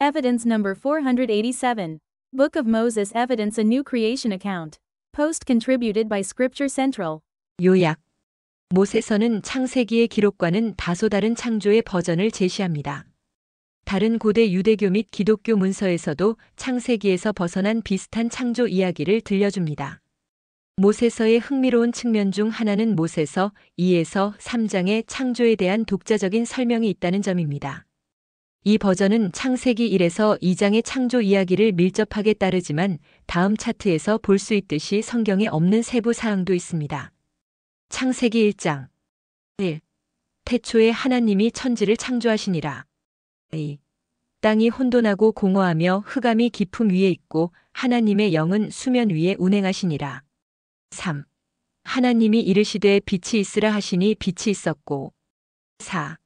Evidence number 487. Book of Moses Evidence, a new creation account. Post contributed by Scripture Central. 요약. 모세서는 창세기의 기록과는 다소 다른 창조의 버전을 제시합니다. 다른 고대 유대교 및 기독교 문서에서도 창세기에서 벗어난 비슷한 창조 이야기를 들려줍니다. 모세서의 흥미로운 측면 중 하나는 모세서 2에서 3장의 창조에 대한 독자적인 설명이 있다는 점입니다. 이 버전은 창세기 1에서 2장의 창조 이야기를 밀접하게 따르지만 다음 차트에서 볼 수 있듯이 성경에 없는 세부 사항도 있습니다. 창세기 1장 1. 태초에 하나님이 천지를 창조하시니라. 2. 땅이 혼돈하고 공허하며 흑암이 깊음 위에 있고 하나님의 영은 수면 위에 운행하시니라. 3. 하나님이 이르시되 빛이 있으라 하시니 빛이 있었고. 4.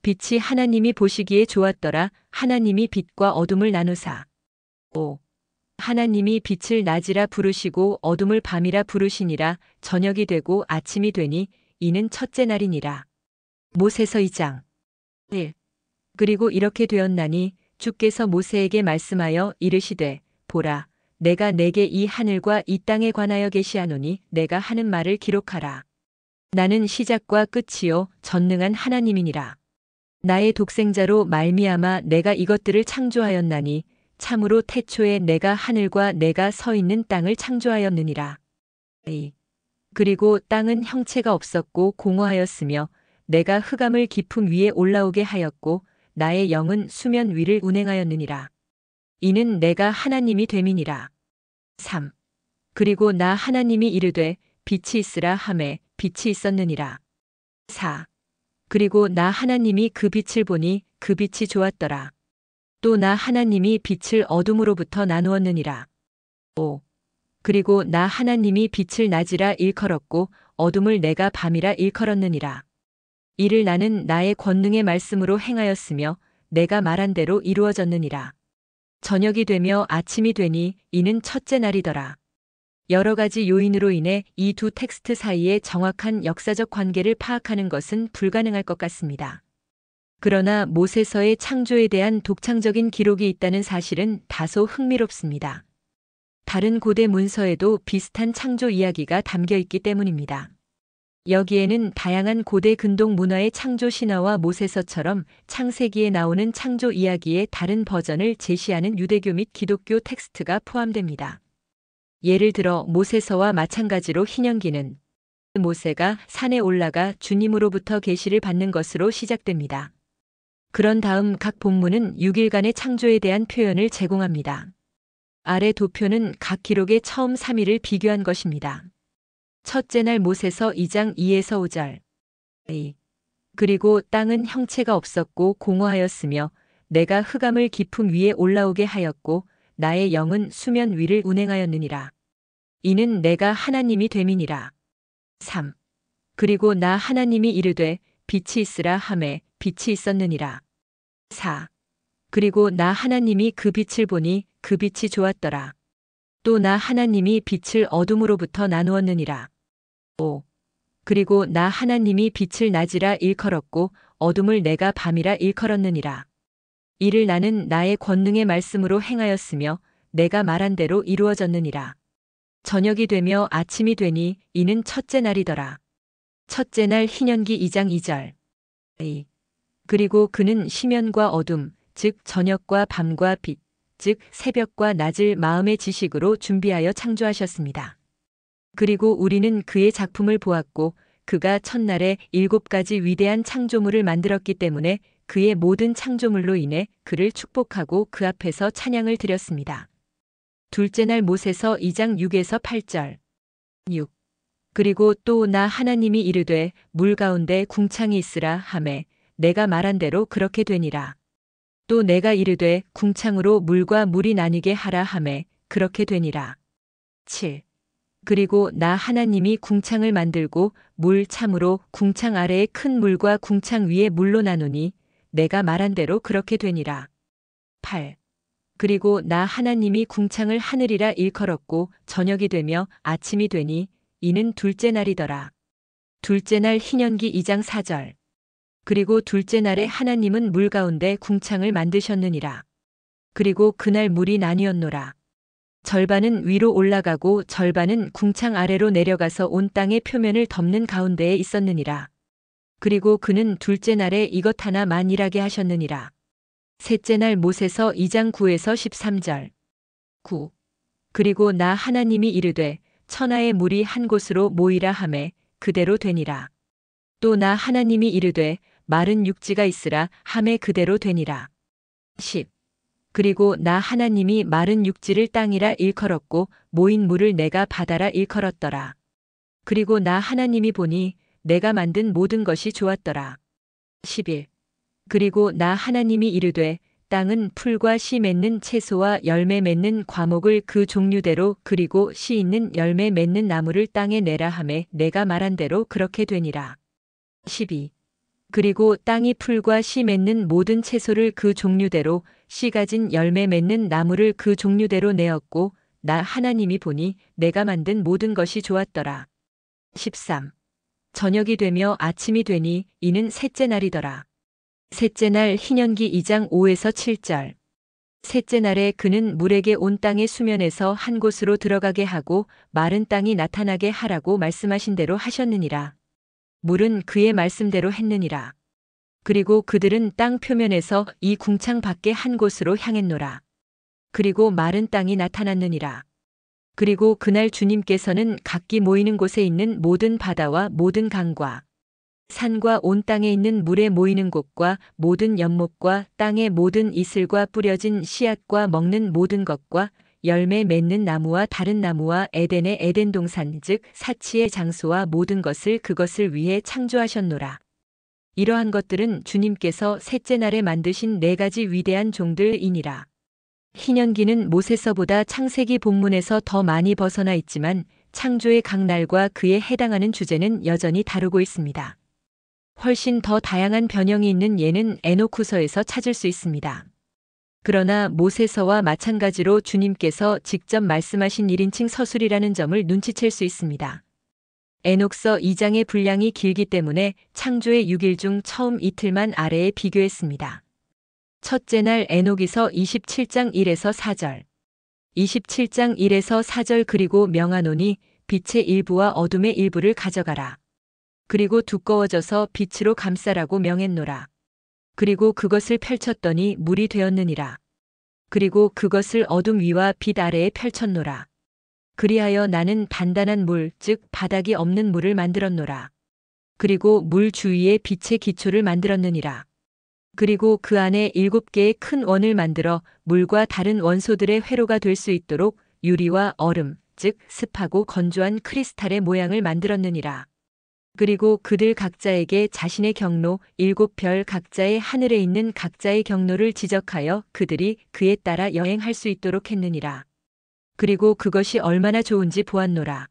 빛이 하나님이 보시기에 좋았더라. 하나님이 빛과 어둠을 나누사. 5. 하나님이 빛을 낮이라 부르시고 어둠을 밤이라 부르시니라. 저녁이 되고 아침이 되니 이는 첫째 날이니라. 모세서 2장 1. 그리고 이렇게 되었나니 주께서 모세에게 말씀하여 이르시되 보라 내가 내게 이 하늘과 이 땅에 관하여 계시하노니 내가 하는 말을 기록하라. 나는 시작과 끝이요 전능한 하나님이니라. 나의 독생자로 말미암아 내가 이것들을 창조하였나니 참으로 태초에 내가 하늘과 내가 서 있는 땅을 창조하였느니라. 2. 그리고 땅은 형체가 없었고 공허하였으며 내가 흑암을 깊음 위에 올라오게 하였고 나의 영은 수면 위를 운행하였느니라. 이는 내가 하나님이 됨이니라. 3. 그리고 나 하나님이 이르되 빛이 있으라 하매 빛이 있었느니라. 4. 그리고 나 하나님이 그 빛을 보니 그 빛이 좋았더라. 또 나 하나님이 빛을 어둠으로부터 나누었느니라. 5. 그리고 나 하나님이 빛을 낮이라 일컬었고 어둠을 내가 밤이라 일컬었느니라. 이를 나는 나의 권능의 말씀으로 행하였으며 내가 말한 대로 이루어졌느니라. 저녁이 되며 아침이 되니 이는 첫째 날이더라. 여러 가지 요인으로 인해 이 두 텍스트 사이의 정확한 역사적 관계를 파악하는 것은 불가능할 것 같습니다. 그러나 모세서의 창조에 대한 독창적인 기록이 있다는 사실은 다소 흥미롭습니다. 다른 고대 문서에도 비슷한 창조 이야기가 담겨 있기 때문입니다. 여기에는 다양한 고대 근동 문화의 창조 신화와 모세서처럼 창세기에 나오는 창조 이야기의 다른 버전을 제시하는 유대교 및 기독교 텍스트가 포함됩니다. 예를 들어 모세서와 마찬가지로 신명기는 모세가 산에 올라가 주님으로부터 계시를 받는 것으로 시작됩니다. 그런 다음 각 본문은 6일간의 창조에 대한 표현을 제공합니다. 아래 도표는 각 기록의 처음 3일을 비교한 것입니다. 첫째 날 모세서 2장 2에서 5절. 그리고 땅은 형체가 없었고 공허하였으며 내가 흑암을 깊음 위에 올라오게 하였고 나의 영은 수면 위를 운행하였느니라. 이는 내가 하나님이 됨이니라. 3. 그리고 나 하나님이 이르되 빛이 있으라 하매 빛이 있었느니라. 4. 그리고 나 하나님이 그 빛을 보니 그 빛이 좋았더라. 또 나 하나님이 빛을 어둠으로부터 나누었느니라. 5. 그리고 나 하나님이 빛을 낮이라 일컬었고 어둠을 내가 밤이라 일컬었느니라. 이를 나는 나의 권능의 말씀으로 행하였으며 내가 말한 대로 이루어졌느니라. 저녁이 되며 아침이 되니 이는 첫째 날이더라. 첫째 날 신명기 2장 2절. 그리고 그는 시면과 어둠, 즉 저녁과 밤과 빛, 즉 새벽과 낮을 마음의 지식으로 준비하여 창조하셨습니다. 그리고 우리는 그의 작품을 보았고 그가 첫날에 7가지 위대한 창조물을 만들었기 때문에 그의 모든 창조물로 인해 그를 축복하고 그 앞에서 찬양을 드렸습니다. 둘째 날 모세서 2장 6에서 8절. 6. 그리고 또 나 하나님이 이르되 물 가운데 궁창이 있으라 하매 내가 말한 대로 그렇게 되니라. 또 내가 이르되 궁창으로 물과 물이 나뉘게 하라 하매 그렇게 되니라. 7. 그리고 나 하나님이 궁창을 만들고 물 참으로 궁창 아래에 큰 물과 궁창 위에 물로 나누니 내가 말한 대로 그렇게 되니라. 8. 그리고 나 하나님이 궁창을 하늘이라 일컬었고 저녁이 되며 아침이 되니 이는 둘째 날이더라. 둘째 날 신명기 2장 4절. 그리고 둘째 날에 하나님은 물 가운데 궁창을 만드셨느니라. 그리고 그날 물이 나뉘었노라. 절반은 위로 올라가고 절반은 궁창 아래로 내려가서 온 땅의 표면을 덮는 가운데에 있었느니라. 그리고 그는 둘째 날에 이것 하나 만일하게 하셨느니라. 셋째 날 모세서 2장 9에서 13절. 9. 그리고 나 하나님이 이르되 천하의 물이 한 곳으로 모이라 하매 그대로 되니라. 또 나 하나님이 이르되 마른 육지가 있으라 하매 그대로 되니라. 10. 그리고 나 하나님이 마른 육지를 땅이라 일컬었고 모인 물을 내가 바다라 일컬었더라. 그리고 나 하나님이 보니 내가 만든 모든 것이 좋았더라. 11. 그리고 나 하나님이 이르되 땅은 풀과 씨 맺는 채소와 열매 맺는 과목을 그 종류대로 그리고 씨 있는 열매 맺는 나무를 땅에 내라 하매 내가 말한 대로 그렇게 되니라. 12. 그리고 땅이 풀과 씨 맺는 모든 채소를 그 종류대로 씨 가진 열매 맺는 나무를 그 종류대로 내었고 나 하나님이 보니 내가 만든 모든 것이 좋았더라. 13. 저녁이 되며 아침이 되니 이는 셋째 날이더라. 셋째 날 희년기 2장 5에서 7절. 셋째 날에 그는 물에게 온 땅의 수면에서 한 곳으로 들어가게 하고 마른 땅이 나타나게 하라고 말씀하신 대로 하셨느니라. 물은 그의 말씀대로 했느니라. 그리고 그들은 땅 표면에서 이 궁창 밖에 한 곳으로 향했노라. 그리고 마른 땅이 나타났느니라. 그리고 그날 주님께서는 각기 모이는 곳에 있는 모든 바다와 모든 강과 산과 온 땅에 있는 물에 모이는 곳과 모든 연못과 땅의 모든 이슬과 뿌려진 씨앗과 먹는 모든 것과 열매 맺는 나무와 다른 나무와 에덴의 에덴 동산 즉 사치의 장소와 모든 것을 그것을 위해 창조하셨노라. 이러한 것들은 주님께서 셋째 날에 만드신 4가지 위대한 종들이니라. 희년기는 모세서보다 창세기 본문에서 더 많이 벗어나 있지만 창조의 각 날과 그에 해당하는 주제는 여전히 다루고 있습니다. 훨씬 더 다양한 변형이 있는 예는 에노크서에서 찾을 수 있습니다. 그러나 모세서와 마찬가지로 주님께서 직접 말씀하신 1인칭 서술이라는 점을 눈치챌 수 있습니다. 에녹서 2장의 분량이 길기 때문에 창조의 6일 중 처음 이틀만 아래에 비교했습니다. 첫째 날 에녹이서 27장 1에서 4절. 27장 1에서 4절 그리고 명하노니 빛의 일부와 어둠의 일부를 가져가라. 그리고 두꺼워져서 빛으로 감싸라고 명했노라. 그리고 그것을 펼쳤더니 물이 되었느니라. 그리고 그것을 어둠 위와 빛 아래에 펼쳤노라. 그리하여 나는 단단한 물, 즉 바닥이 없는 물을 만들었노라. 그리고 물 주위에 빛의 기초를 만들었느니라. 그리고 그 안에 7개의 큰 원을 만들어 물과 다른 원소들의 회로가 될 수 있도록 유리와 얼음, 즉 습하고 건조한 크리스탈의 모양을 만들었느니라. 그리고 그들 각자에게 자신의 경로 7별 각자의 하늘에 있는 각자의 경로를 지적하여 그들이 그에 따라 여행할 수 있도록 했느니라. 그리고 그것이 얼마나 좋은지 보았노라.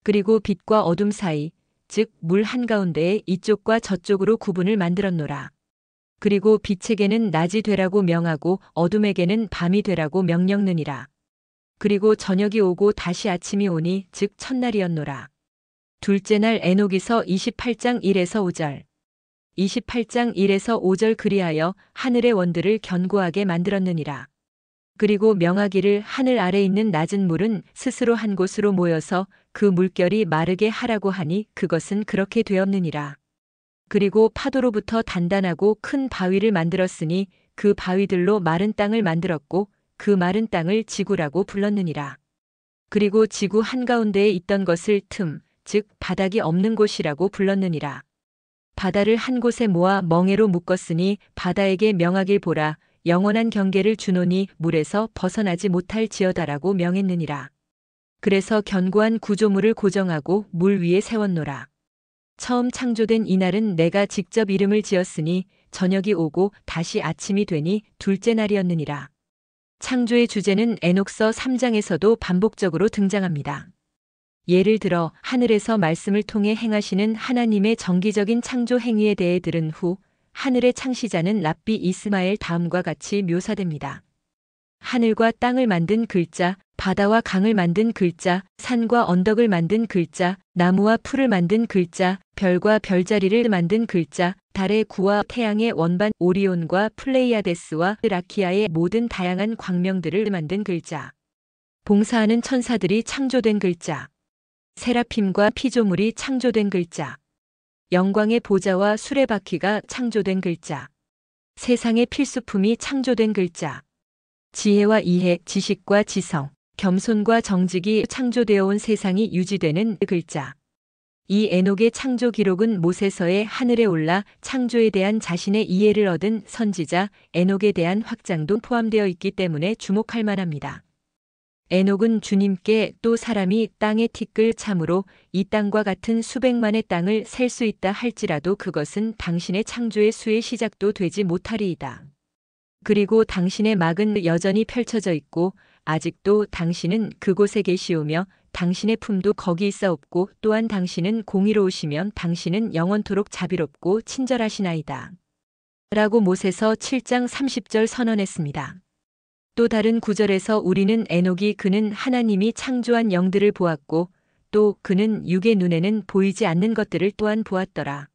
그리고 빛과 어둠 사이, 즉 물 한가운데에 이쪽과 저쪽으로 구분을 만들었노라. 그리고 빛에게는 낮이 되라고 명하고 어둠에게는 밤이 되라고 명령느니라. 그리고 저녁이 오고 다시 아침이 오니 즉 첫날이었노라. 둘째 날 에녹이서 28장 1에서 5절. 28장 1에서 5절 그리하여 하늘의 원들을 견고하게 만들었느니라. 그리고 명하기를 하늘 아래 있는 낮은 물은 스스로 한 곳으로 모여서 그 물결이 마르게 하라고 하니 그것은 그렇게 되었느니라. 그리고 파도로부터 단단하고 큰 바위를 만들었으니 그 바위들로 마른 땅을 만들었고 그 마른 땅을 지구라고 불렀느니라. 그리고 지구 한가운데에 있던 것을 틈, 즉 바닥이 없는 곳이라고 불렀느니라. 바다를 한 곳에 모아 멍에로 묶었으니 바다에게 명하길 보라. 영원한 경계를 주노니 물에서 벗어나지 못할 지어다라고 명했느니라. 그래서 견고한 구조물을 고정하고 물 위에 세웠노라. 처음 창조된 이날은 내가 직접 이름을 지었으니 저녁이 오고 다시 아침이 되니 둘째 날이었느니라. 창조의 주제는 에녹서 3장에서도 반복적으로 등장합니다. 예를 들어 하늘에서 말씀을 통해 행하시는 하나님의 정기적인 창조 행위에 대해 들은 후 하늘의 창시자는 랍비 이스마엘 다음과 같이 묘사됩니다. 하늘과 땅을 만든 글자, 바다와 강을 만든 글자, 산과 언덕을 만든 글자, 나무와 풀을 만든 글자, 별과 별자리를 만든 글자, 달의 구와 태양의 원반 오리온과 플레이아데스와 라키아의 모든 다양한 광명들을 만든 글자. 봉사하는 천사들이 창조된 글자. 세라핌과 피조물이 창조된 글자. 영광의 보좌와 수레바퀴가 창조된 글자. 세상의 필수품이 창조된 글자. 지혜와 이해, 지식과 지성, 겸손과 정직이 창조되어 온 세상이 유지되는 글자. 이 에녹의 창조 기록은 모세서의 하늘에 올라 창조에 대한 자신의 이해를 얻은 선지자 에녹에 대한 확장도 포함되어 있기 때문에 주목할 만합니다. 에녹은 주님께 또 사람이 땅에 티끌 참으로 이 땅과 같은 수백만의 땅을 셀 수 있다 할지라도 그것은 당신의 창조의 수의 시작도 되지 못하리이다. 그리고 당신의 막은 여전히 펼쳐져 있고 아직도 당신은 그곳에 계시오며 당신의 품도 거기 있사옵고 또한 당신은 공의로우시면 당신은 영원토록 자비롭고 친절하시나이다. 라고 모세서 7장 30절 선언했습니다. 또 다른 구절에서 우리는 에녹이 그는 하나님이 창조한 영들을 보았고 또 그는 육의 눈에는 보이지 않는 것들을 또한 보았더라.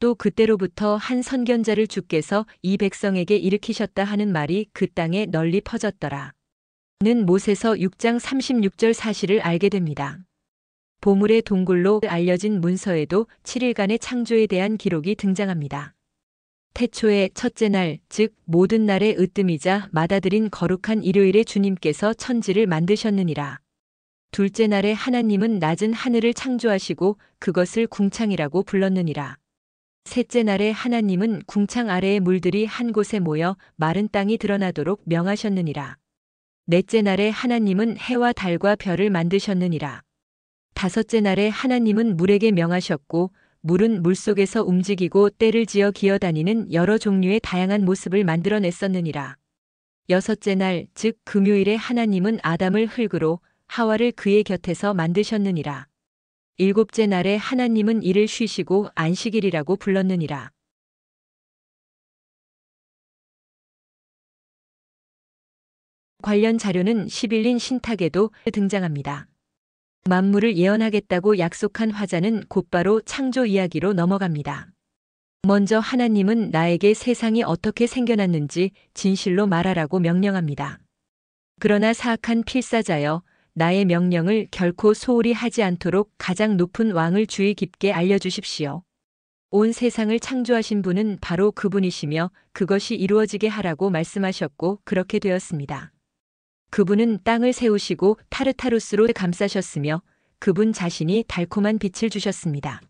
또 그때로부터 한 선견자를 주께서 이 백성에게 일으키셨다 하는 말이 그 땅에 널리 퍼졌더라. 는 모세서 6장 36절 사실을 알게 됩니다. 보물의 동굴로 알려진 문서에도 7일간의 창조에 대한 기록이 등장합니다. 태초의 첫째 날, 즉 모든 날의 으뜸이자 맏아들인 거룩한 일요일에 주님께서 천지를 만드셨느니라. 둘째 날에 하나님은 낮은 하늘을 창조하시고 그것을 궁창이라고 불렀느니라. 셋째 날에 하나님은 궁창 아래의 물들이 한 곳에 모여 마른 땅이 드러나도록 명하셨느니라. 넷째 날에 하나님은 해와 달과 별을 만드셨느니라. 다섯째 날에 하나님은 물에게 명하셨고 물은 물속에서 움직이고 때를 지어 기어다니는 여러 종류의 다양한 모습을 만들어냈었느니라. 여섯째 날, 즉 금요일에 하나님은 아담을 흙으로 하와를 그의 곁에서 만드셨느니라. 일곱째 날에 하나님은 이를 쉬시고 안식일이라고 불렀느니라. 관련 자료는 시빌린 신탁에도 등장합니다. 만물을 예언하겠다고 약속한 화자는 곧바로 창조 이야기로 넘어갑니다. 먼저 하나님은 나에게 세상이 어떻게 생겨났는지 진실로 말하라고 명령합니다. 그러나 사악한 필사자여, 나의 명령을 결코 소홀히 하지 않도록 가장 높은 왕을 주의 깊게 알려주십시오. 온 세상을 창조하신 분은 바로 그분이시며 그것이 이루어지게 하라고 말씀하셨고 그렇게 되었습니다. 그분은 땅을 세우시고 타르타루스로 감싸셨으며 그분 자신이 달콤한 빛을 주셨습니다.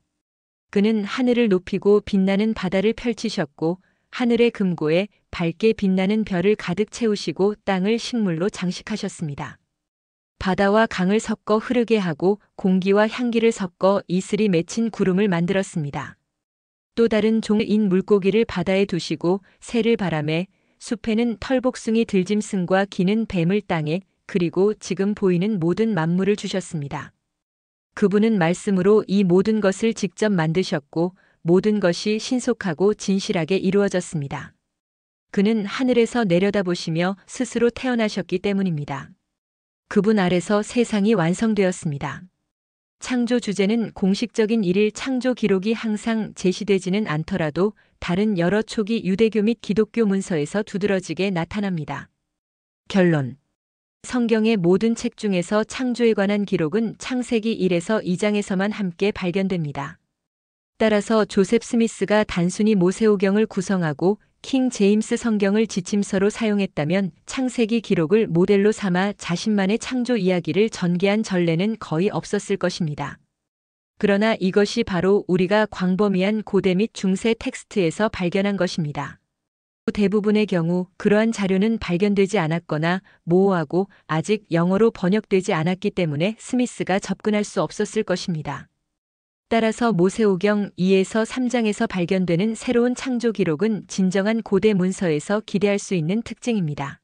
그는 하늘을 높이고 빛나는 바다를 펼치셨고 하늘의 금고에 밝게 빛나는 별을 가득 채우시고 땅을 식물로 장식하셨습니다. 바다와 강을 섞어 흐르게 하고 공기와 향기를 섞어 이슬이 맺힌 구름을 만들었습니다. 또 다른 종인 물고기를 바다에 두시고 새를 바람에, 숲에는 털복숭이 들짐승과 기는 뱀을 땅에, 그리고 지금 보이는 모든 만물을 주셨습니다. 그분은 말씀으로 이 모든 것을 직접 만드셨고 모든 것이 신속하고 진실하게 이루어졌습니다. 그는 하늘에서 내려다보시며 스스로 태어나셨기 때문입니다. 그분 아래서 세상이 완성되었습니다. 창조 주제는 공식적인 일일 창조 기록이 항상 제시되지는 않더라도 다른 여러 초기 유대교 및 기독교 문서에서 두드러지게 나타납니다. 결론. 성경의 모든 책 중에서 창조에 관한 기록은 창세기 1에서 2장에서만 함께 발견됩니다. 따라서 조셉 스미스가 단순히 모세오경을 구성하고 킹 제임스 성경을 지침서로 사용했다면 창세기 기록을 모델로 삼아 자신만의 창조 이야기를 전개한 전례는 거의 없었을 것입니다. 그러나 이것이 바로 우리가 광범위한 고대 및 중세 텍스트에서 발견한 것입니다. 대부분의 경우 그러한 자료는 발견되지 않았거나 모호하고 아직 영어로 번역되지 않았기 때문에 스미스가 접근할 수 없었을 것입니다. 따라서 모세오경 2에서 3장에서 발견되는 새로운 창조 기록은 진정한 고대 문서에서 기대할 수 있는 특징입니다.